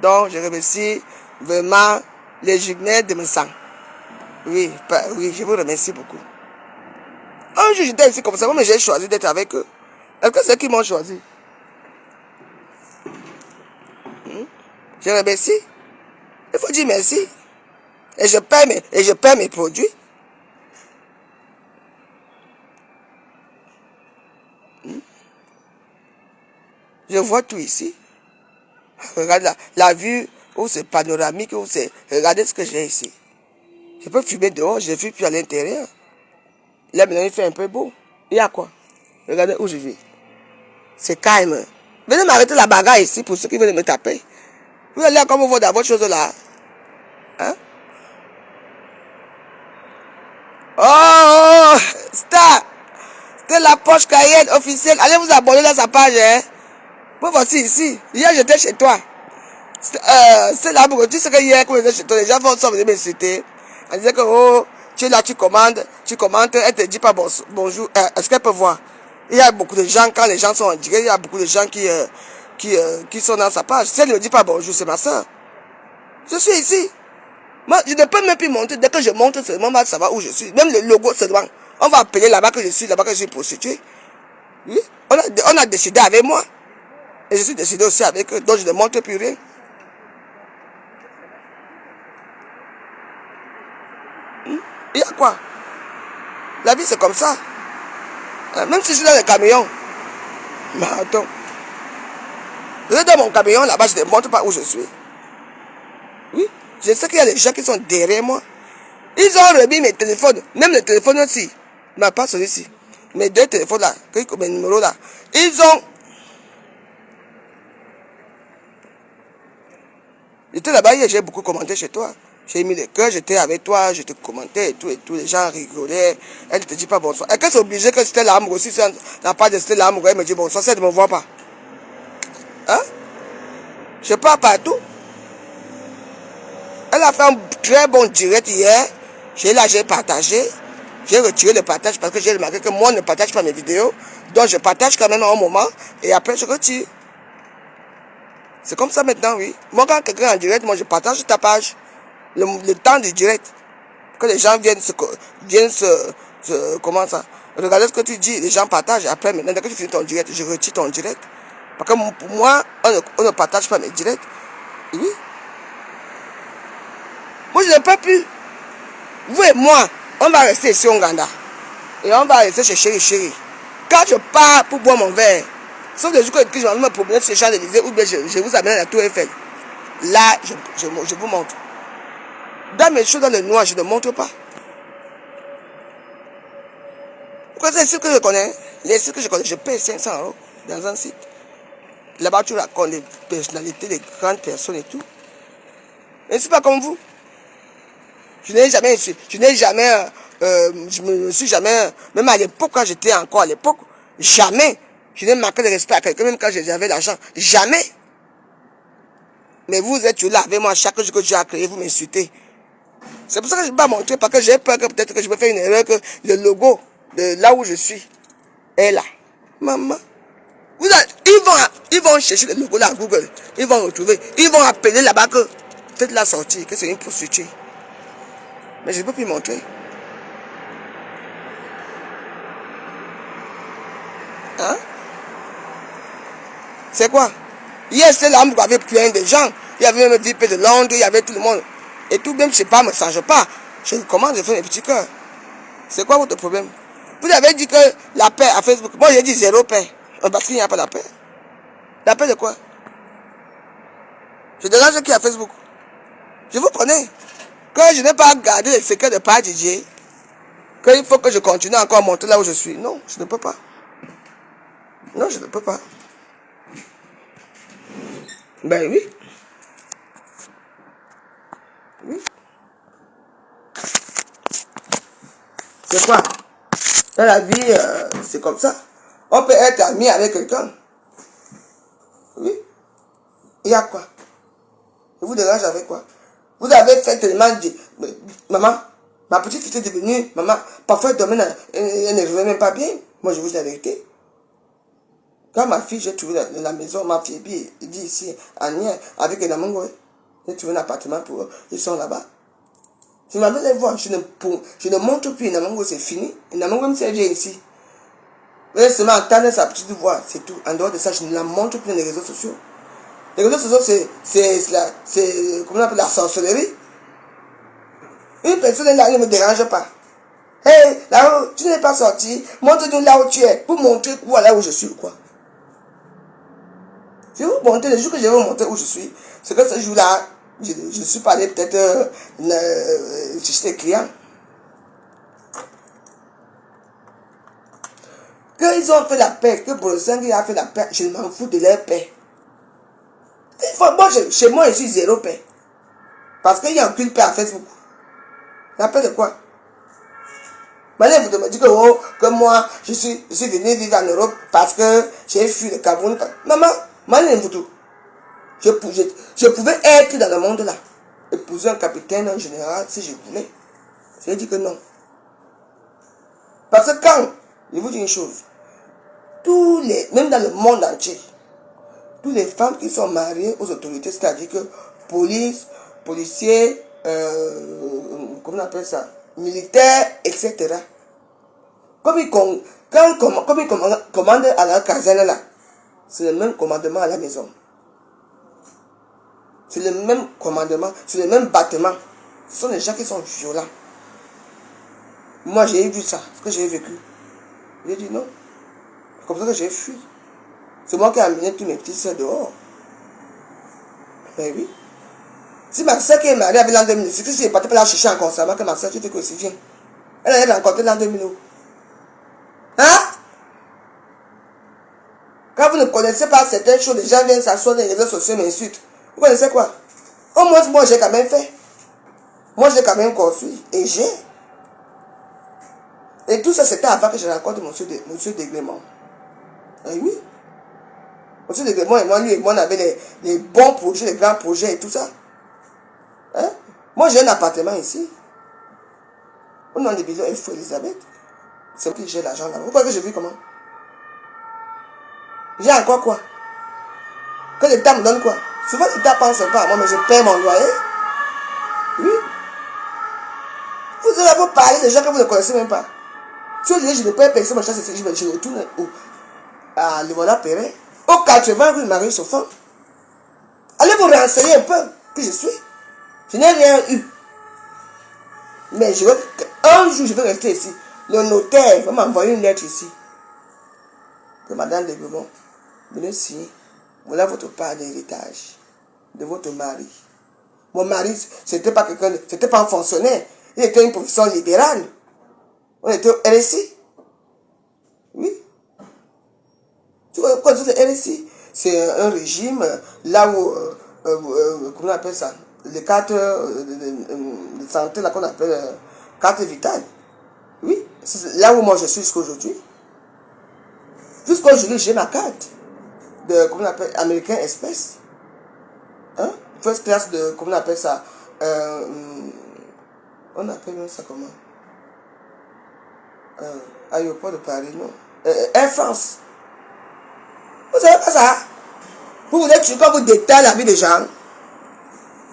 Donc, je remercie vraiment les jugnaires de mon sang. Oui, oui, je vous remercie beaucoup. Un jour, j'étais ici comme ça, mais j'ai choisi d'être avec eux. Est-ce que c'est eux qui m'ont choisi? Je remercie. Il faut dire merci. Et je paie mes produits. Je vois tout ici. Regarde la vue, où c'est panoramique, où c'est... Regardez ce que j'ai ici. Je peux fumer dehors, je ne fume plus à l'intérieur. Là, maintenant, il fait un peu beau. Il y a quoi? Regardez où je vis. C'est calme. Venez m'arrêter la bagarre ici pour ceux qui veulent me taper. Vous allez encore me voir dans votre chose là. Hein? Oh, Star! C'était la poche Cayenne officielle. Allez vous abonner dans sa page. Hein? Vous voici ici. Hier, j'étais chez toi. C'est là, tu sais que hier, quand j'étais chez toi, les gens sont venus me citer. On disait que, oh, tu es là, tu commandes, elle te dit pas bonjour, est-ce qu'elle peut voir? Il y a beaucoup de gens, quand les gens sont en direct, il y a beaucoup de gens qui sont dans sa page. Si elle ne me dit pas bonjour, c'est ma soeur. Je suis ici. Moi, je ne peux même plus monter. Dès que je monte seulement, on va savoir où je suis. Même le logo seulement. On va appeler là-bas que je suis prostituée. Oui. On a décidé avec moi. Et je suis décidé aussi avec eux. Donc je ne montre plus rien. Il y a quoi? La vie c'est comme ça. Même si je suis dans le camion. Mais attends. Je suis dans mon camion là-bas, je ne montre pas où je suis. Oui. Je sais qu'il y a des gens qui sont derrière moi. Ils ont remis mes téléphones. Même le téléphone aussi. Mais pas celui-ci. Mes deux téléphones là. Mes numéros là. Ils ont. J'étais là-bas hier, j'ai beaucoup commenté chez toi. J'ai mis les cœurs, j'étais avec toi, je te commentais et tout. Les gens rigolaient. Elle ne te dit pas bonsoir. Est-ce que c'est obligé que c'était l'amour aussi? Si n'a pas de c'était l'amour, elle me dit bonsoir, si elle ne me voit pas. Hein? Je pars partout. Elle a fait un très bon direct hier. J'ai partagé. J'ai retiré le partage parce que j'ai remarqué que moi, je ne partage pas mes vidéos. Donc, je partage quand même à un moment et après, je retire. C'est comme ça maintenant, oui. Moi, quand quelqu'un est en direct, moi, je partage ta page. Le temps du direct. Que les gens viennent comment ça? Regardez ce que tu dis, les gens partagent. Après, maintenant, dès que tu finis ton direct, je retire ton direct. Parce que pour moi, on ne partage pas mes directs. Oui. Moi, je ne peux plus. Vous et moi, on va rester ici au Ouganda. Et on va rester chez Chéri. Quand je pars pour boire mon verre, sauf les jours que je vais me promener sur les Champs-Élysées ou bien je vous amène à la Tour Eiffel. Là, je vous montre. Dans mes choses dans le noir, je ne montre pas. Pourquoi c'est les sites que je connais? Les sites que je connais, je paye 500 € dans un site. Là-bas, tu racontes les personnalités, les grandes personnes et tout. Et c'est pas comme vous. Je me suis jamais, même à l'époque, quand j'étais encore à l'époque, jamais, je n'ai manqué de respect à quelqu'un, même quand j'avais l'argent. Jamais. Mais vous êtes là avec moi, chaque jour que tu as créé, vous m'insultez. C'est pour ça que je ne vais pas montrer, parce que j'ai peur que peut-être que je vais faire une erreur, que le logo de là où je suis est là. Maman. Ils vont chercher le logo là à Google. Ils vont retrouver. Ils vont appeler là-bas que faites la sortie, que c'est une prostituée. Mais je ne peux plus montrer. Hein? C'est quoi? Hier, c'est là où il y avait plein de gens. Il y avait même VIP de Londres, il y avait tout le monde. Et tout, même je ne sais pas, me change pas. Je commence, je fais mes petits cœurs. C'est quoi votre problème? Vous avez dit que la paix à Facebook. Moi, j'ai dit zéro paix. Parce qu'il n'y a pas la paix. La paix de quoi? Je dérange qui à Facebook? Je vous connais. Que je n'ai pas gardé les secrets de Père Didier. Qu'il faut que je continue encore à monter là où je suis. Non, je ne peux pas. Non, je ne peux pas. Ben oui. Oui. C'est quoi? Dans la vie, c'est comme ça. On peut être ami avec quelqu'un. Oui. Il y a quoi? Je vous dérange avec quoi? Vous avez fait tellement de... Maman, ma petite fille est devenue... Maman, parfois elle dormait, elle ne revenait même pas bien. Moi, je vous dis la vérité. Quand ma fille, j'ai trouvé la maison, ma fille, il dit ici, à Nier, avec un amour, j'ai trouvé un appartement pour eux. Ils sont là-bas. Je m'avais les voir, je ne montre plus un amour, c'est fini. Un amour, même si elle vient ici. Vous allez seulement entendre sa petite voix, c'est tout. En dehors de ça, je ne la montre plus dans les réseaux sociaux. Les réseaux sociaux, c'est comment on appelle la sorcellerie. Une personne là ne me dérange pas. Hey, là-haut, tu n'es pas sorti. Montre-nous là où tu es. Pour montrer quoi, là où je suis ou quoi. Je vais vous montrer, le jour que je vais vous montrer où je suis. C'est que ce jour-là, je suis pas allé peut-être chercher des clients. Quand ils ont fait la paix, que pour le 5 il a fait la paix, je m'en fous de leur paix. Moi, chez moi, je suis zéro paix. Parce qu'il y a aucune paix à Facebook. La paix de quoi? Maintenant, vous me dites que moi, je suis venu vivre en Europe parce que j'ai fui le Cameroun. Maman, maintenant, vous tout. Je pouvais être dans le monde là. Épouser un capitaine, un général, si je voulais. J'ai dit que non. Parce que quand, je vous dis une chose, même dans le monde entier, toutes les femmes qui sont mariées aux autorités, c'est-à-dire que police, policiers, comment on appelle ça, militaires, etc. Comme ils commandent à la caserne là, c'est le même commandement à la maison. C'est le même commandement, c'est le même bâtiment. Ce sont des gens qui sont violents. Moi, j'ai vu ça, ce que j'ai vécu. J'ai dit non. C'est comme ça que j'ai fui. C'est moi qui ai amené tous mes petits soeurs dehors. Mais oui. Si ma soeur qui est mariée avec l'an 2000, si je n'ai pas la chercher encore ça, que ma soeur, tu fais que c'est bien. Elle allait rencontrer l'an 2000. Hein? Quand vous ne connaissez pas certaines choses, les gens viennent s'asseoir dans les réseaux sociaux et m'insultent. Vous connaissez quoi? Au moins, moi, j'ai quand même fait. Moi, j'ai quand même construit. Et j'ai. Et tout ça, c'était avant que je rencontre monsieur Degrémont. Et oui. Monsieur Degrémont et moi, lui et moi, on avait les bons projets, les grands projets et tout ça. Hein? Moi, j'ai un appartement ici. Au nom de Bilo et Fou Elisabeth. C'est moi qui j'ai l'argent là. Vous croyez que je vis comment? J'ai encore quoi? Que l'État me donne quoi? Souvent, l'État pense pas à moi, mais je paie mon loyer. Oui. Vous allez vous parler de gens que vous ne connaissez même pas. Si vous dites, je ne peux pas payer mon chasse, je retourne à Lévola Perret, au 80 rue Marie-Sophon. Allez vous renseigner un peu qui je suis. Je n'ai rien eu. Mais un jour, je vais rester ici. Le notaire va m'envoyer une lettre ici. Que Madame Degrémont, venez signer. Voilà votre part d'héritage de votre mari. Mon mari, c'était pas quelqu'un, c'était pas un fonctionnaire. Il était une profession libérale. On était au RSI. Oui. Tu vois, quand le RSI, c'est un régime là où, comment on appelle ça, les cartes de santé, là qu'on appelle carte vitale. Oui. C'est là où moi je suis jusqu'aujourd'hui. Jusqu'aujourd'hui, j'ai ma carte de, comment on appelle, American Express. Hein? First class de, comment on appelle ça, on appelle ça comment? Aéroport de Paris, non. Air France. Vous savez pas ça? Vous voulez que quand vous détaillez la vie des gens,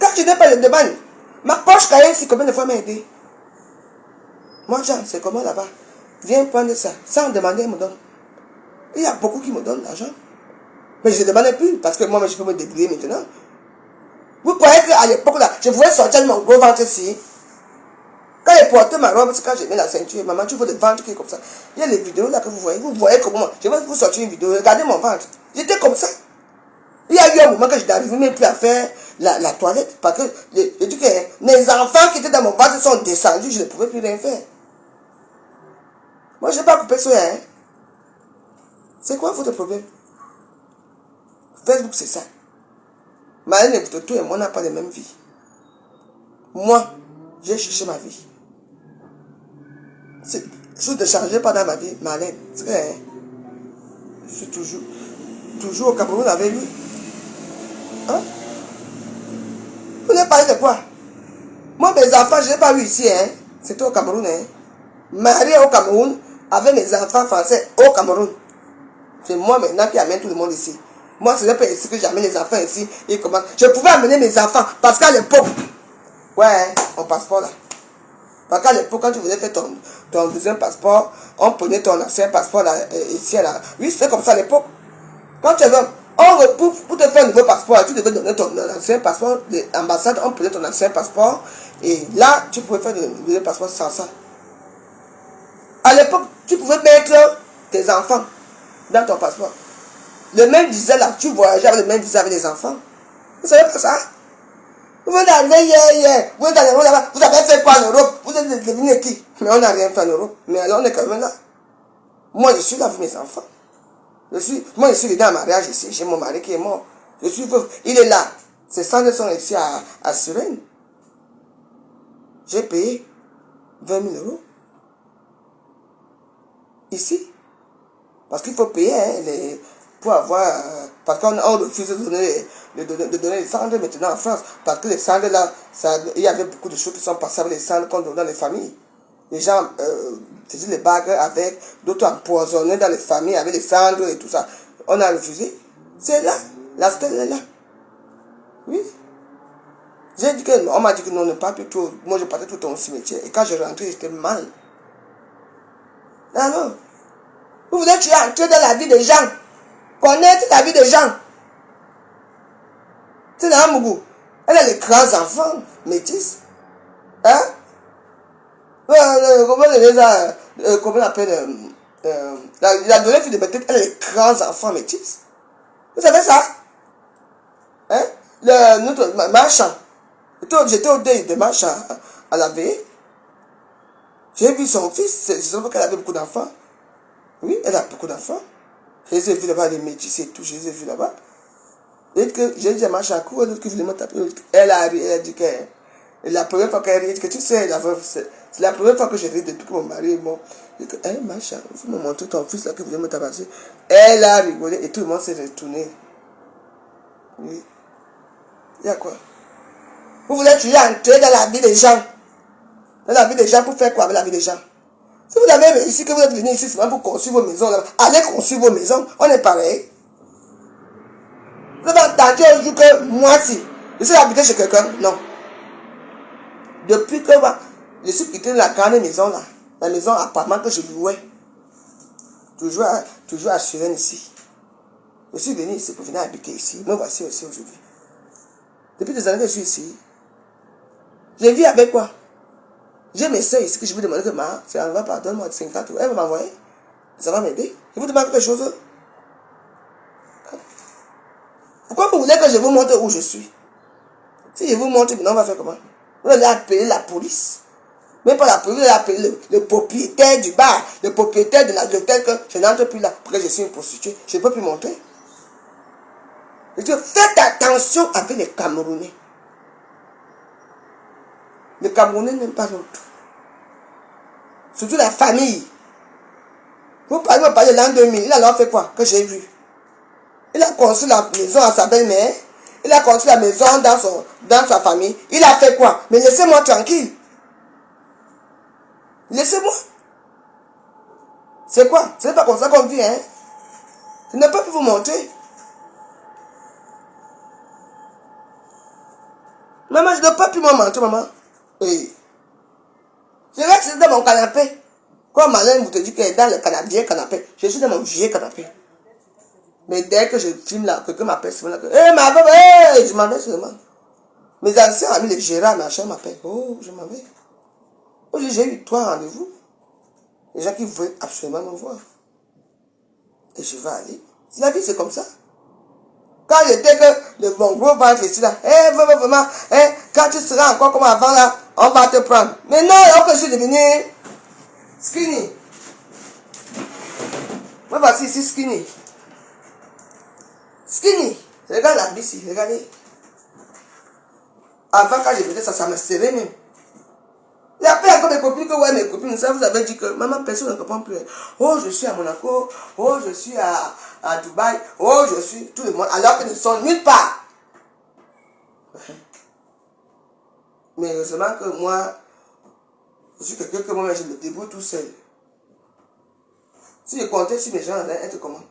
quand je n'ai pas de demande, ma poche Cayenne, c'est combien de fois m'a aidé? Moi, Jean, c'est comment là-bas? Viens prendre ça. Sans demander, il me donne. Il y a beaucoup qui me donnent l'argent. Mais je ne demande plus, parce que moi, je peux me débrouiller maintenant. Vous croyez qu'à l'époque, là, je voulais sortir de mon gros ventre ici. Quand j'ai porté ma robe, c'est quand j'ai mis la ceinture. Maman, tu veux le ventre qui est comme ça. Il y a les vidéos là que vous voyez comment. Je vais vous sortir une vidéo. Regardez mon ventre. J'étais comme ça. Il y a eu un moment que je n'arrivais même plus à faire la toilette. Parce que je dis que mes enfants qui étaient dans mon ventre sont descendus. Je ne pouvais plus rien faire. Moi, je n'ai pas coupé ça. Hein. C'est quoi votre problème? Facebook, c'est ça. Marlène et Toto et moi, on n'a pas la même vie. Moi, j'ai cherché ma vie. Je ne changeais pas dans ma vie, Marlène. C'est vrai, hein? Je suis toujours au Cameroun avec lui. Hein? Vous n'avez parlé de quoi? Moi, mes enfants, je n'ai pas eu ici. Hein? C'était au Cameroun. Hein? Marié au Cameroun, avec mes enfants français au Cameroun. C'est moi maintenant qui amène tout le monde ici. Moi, ce n'est pas ici que j'amène les enfants ici. Et comment... Je pouvais amener mes enfants parce qu'à l'époque, ouais, mon passeport là. Parce qu'à l'époque, quand tu voulais faire ton deuxième passeport, on prenait ton ancien passeport là, ici là. Oui, c'était comme ça à l'époque. Quand tu avais, pour te faire un nouveau passeport, tu devais donner ton ancien passeport de l'ambassade, on prenait ton ancien passeport. Et là, tu pouvais faire le deuxième passeport sans ça. À l'époque, tu pouvais mettre tes enfants dans ton passeport. Le même visa là, tu voyageais avec le même visa avec les enfants. Vous savez pas ça? Vous venez d'arriver hier. Vous avez fait quoi en Europe? Vous êtes devenu qui? Mais on n'a rien fait en Europe. Mais alors on est quand même là. Moi je suis là avec mes enfants. Moi je suis dedans en mariage ici. J'ai mon mari qui est mort. Je suis veuve. Il est là. Ses cendres sont ici à Suresnes. J'ai payé 20 000 euros. Ici. Parce qu'il faut payer hein, pour avoir... parce qu'on refuse de donner les cendres maintenant en France. Parce que les cendres là, il y avait beaucoup de choses qui sont passées avec les cendres qu'on donne dans les familles. Les gens faisaient les bagues avec, d'autres empoisonnaient dans les familles avec les cendres et tout ça. On a refusé. C'est là. La stèle est là. Oui. J'ai dit que, on m'a dit que non, ne pas plus trop. Moi, je partais tout le temps au cimetière. Et quand je rentrais, j'étais mal. Alors, vous voulez tuer entrer dans la vie des gens. Connaître la vie des gens. C'est dans Mougou. Elle a les grands enfants, métis. Hein? Comment on appelle la donnée fille de Béthel, elle a les grands enfants métis. Vous savez ça? Hein? Notre marchand. J'étais au deuil de marchand à la veille. J'ai vu son fils, c'est seulement qu'elle avait beaucoup d'enfants. Oui, elle a beaucoup d'enfants. Je les ai vus là-bas, les métis et tout, je les ai vus là-bas. J'ai dit à ma à court, l'autre qui voulait me taper. Elle a dit que la première fois qu'elle rit, que tu sais, c'est la première fois que je ris depuis que mon mari est mort. Je dis que, hey, Macha, il faut me montrer ton fils là qui voulait me tabasser. Elle a rigolé et tout le monde s'est retourné. Oui. Il y a quoi? Vous voulez tuer entrer dans la vie des gens. Dans la vie des gens pour faire quoi avec la vie des gens? Si vous avez réussi, que vous êtes venu ici seulement pour construire vos maisons, là, allez construire vos maisons, on est pareil. Vous avez entendu un jour que moi, si je suis habité chez quelqu'un? Non. Depuis que je suis quitté la grande maison là, la maison apparemment que je louais, toujours à Suren ici. Je suis venu ici pour venir habiter ici. Me voici aussi aujourd'hui. Depuis des années que je suis ici, je vis avec quoi? J'ai mes soeurs ici que je vous demande que ça va pas, donne-moi 50 euros. Elle va m'envoyer. Ça va m'aider. Je vous demande quelque chose. Pourquoi vous voulez que je vous montre où je suis? Si je vous montre, maintenant on va faire comment? Vous allez appeler la police. Même pas la police, vous allez appeler le propriétaire du bar, le propriétaire de l'hôtel que je n'entre plus là. Parce que je suis une prostituée. Je ne peux plus montrer. Je dis, faites attention avec les Camerounais. Les Camerounais n'aiment pas l'autre. Surtout la famille. Vous parlez de l'an 2000. Il a alors fait quoi? Que j'ai vu. Il a construit la maison à sa belle-mère. Il a construit la maison dans sa famille. Il a fait quoi? Mais laissez-moi tranquille. Laissez-moi. C'est quoi? Ce n'est pas comme ça qu'on vit, hein? Je ne peux plus vous montrer. Maman, je ne peux plus me montrer, maman. Oui. Je reste dans mon canapé. Quand Malin vous te dit qu'elle est dans le vieux canapé, je suis dans mon vieux canapé. Mais dès que je filme là, quelqu'un m'appelle seulement là, ma femme, je m'en vais seulement. Mes anciens amis, les Gérard, ma chère m'appelle. Oh, je m'en vais. Aujourd'hui, j'ai eu 3 rendez-vous. Les gens qui veulent absolument me voir. Et je vais aller. La vie, c'est comme ça. Quand j'étais que mon gros ventre ici là, vraiment, quand tu seras encore comme avant là, on va te prendre. Mais non, alors que je suis devenu skinny. Moi, voici ici skinny. Skinny. Regarde la bise, regardez. Avant, quand je faisais ça, ça me serrait même. Il y a plein encore des copines que, ouais, mes copines, ça vous avez dit que, maman, personne ne comprend plus. Oh, je suis à Monaco. Oh, je suis à Dubaï. Oh, je suis tout le monde. Alors qu'ils ne sont nulle part. Mais heureusement que moi, je suis quelqu'un que moi, je me débrouille tout seul. Si je comptais sur mes gens, allaient être comment?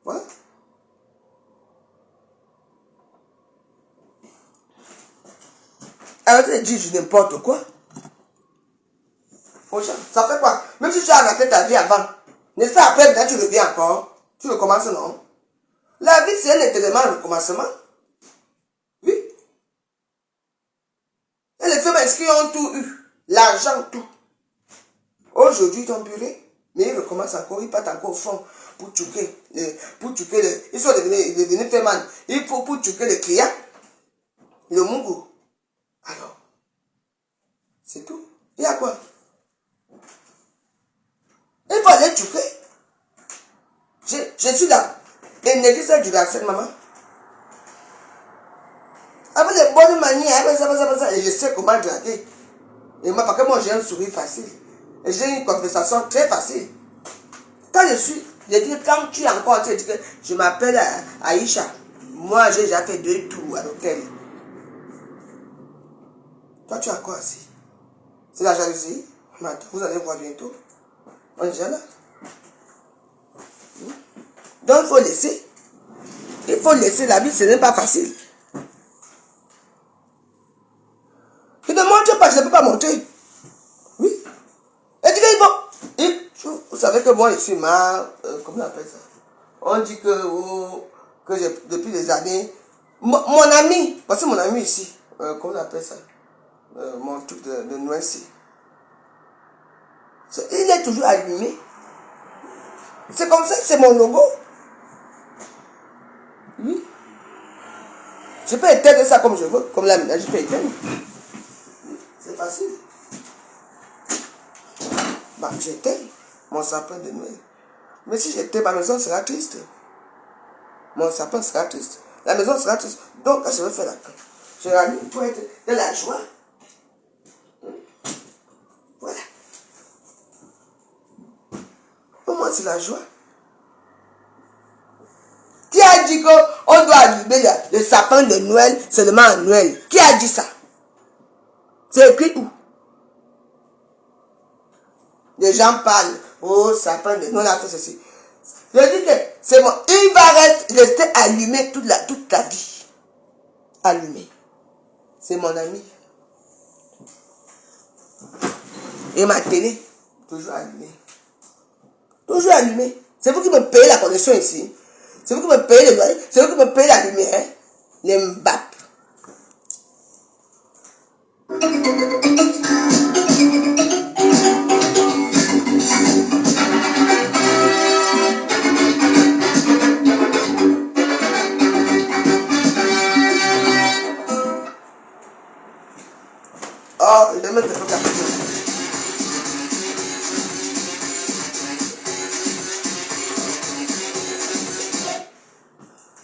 Voilà. Arrêtez de dire n'importe quoi. Ça fait quoi? Même si tu as arrêté ta vie avant, n'est-ce pas après, maintenant tu reviens encore? Tu recommences, non? La vie, c'est un éternellement recommencement. Oui. Et les femmes qui ont tout eu, l'argent, tout. Aujourd'hui, ils ont puré, mais ils recommencent encore, ils partent encore au fond pour tuer. Ils sont devenus femmes. Il faut pour tuer les clients. Le Mungu. Alors, c'est tout. Il y a quoi? Il faut aller tuer. Je suis là. L'énergie, c'est du racine, maman. Avec les bonnes manières, et je sais comment draguer. Et parce que moi, j'ai un sourire facile. Et j'ai une conversation très facile. Quand je suis J'ai dit, quand tu es encore, tu dis que je m'appelle Aïcha. Moi, j'ai déjà fait 2 tours à l'hôtel. Toi, tu as quoi ici? C'est la jalousie. Maintenant, vous allez voir bientôt. On est déjà là. Donc, il faut laisser. Il faut laisser. La vie, ce n'est pas facile. Je ne montre pas, je ne peux pas montrer. Oui. Et tu dis, bon, vous savez que moi, je suis comment on appelle ça? On dit que, depuis des années, mon ami, parce que mon ami ici, comment on appelle ça? Mon truc de Noisy. Il est toujours allumé. C'est comme ça, c'est mon logo. Oui. Je peux éteindre ça comme je veux, comme la je peux éteindre. C'est facile. Bah, j'éteins mon sapin de Noël. Mais si j'éteins, ma maison sera triste. Mon sapin sera triste. La maison sera triste. Donc, je vais faire la paix. Je rallume pour être de la joie. Voilà. Pour moi, c'est la joie. Qui a dit qu'on doit allumer le sapin de Noël seulement à Noël? Qui a dit ça? C'est écrit où? Les gens parlent. Oh, sapin de Noël a fait ceci. Je dis que c'est moi. Il va rester allumé toute la vie. Allumé. C'est mon ami. Et ma télé, toujours allumée. Toujours allumée. C'est vous qui me payez la connexion ici. C'est vous qui me payez le loyer. C'est vous qui me payez la lumière. Les mbap. Oh, je vais mettre le capture.